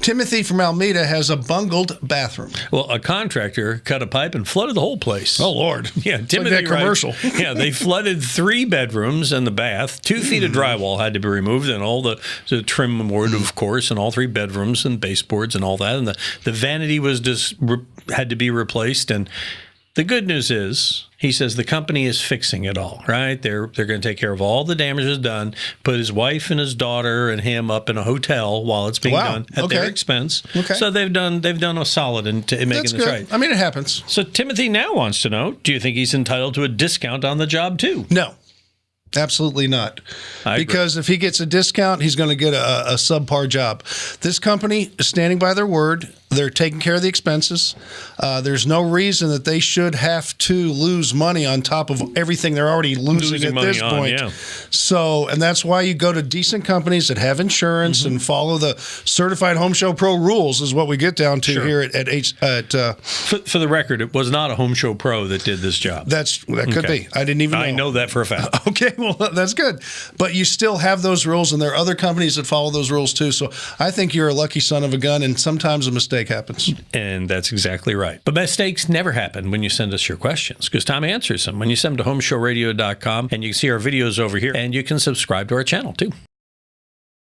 Timothy from Alameda has a bungled bathroom. Well, a contractor cut a pipe and flooded the whole place. Oh, Lord. Yeah, It's Timothy like that commercial. Yeah, they flooded 3 bedrooms and the bath. 2 feet of drywall had to be removed, and all the trim wood, of course, and all 3 bedrooms and baseboards and all that. And the vanity was just had to be replaced. And the good news is, he says the company is fixing it all, right? They're going to take care of all the damages done, put his wife and his daughter and him up in a hotel while it's being done at their expense. Okay. So they've done a solid in making That's this good. right. I mean, it happens. So Timothy now wants to know, do you think he's entitled to a discount on the job too? No. Absolutely not. Because if he gets a discount, he's going to get a subpar job. This company is standing by their word. They're taking care of the expenses. There's no reason that they should have to lose money on top of everything they're already losing at this point. Yeah. So, and that's why you go to decent companies that have insurance and follow the Certified Home Show Pro rules is what we get down to here at For the record, it was not a Home Show Pro that did this job. That could be. I didn't even know. I know that for a fact. Okay, well, that's good. But you still have those rules, and there are other companies that follow those rules too. So I think you're a lucky son of a gun, and sometimes a mistake happens. And that's exactly right. But mistakes never happen when you send us your questions, because Tom answers them. When you send them to HomeShowRadio.com, and you can see our videos over here, and you can subscribe to our channel too.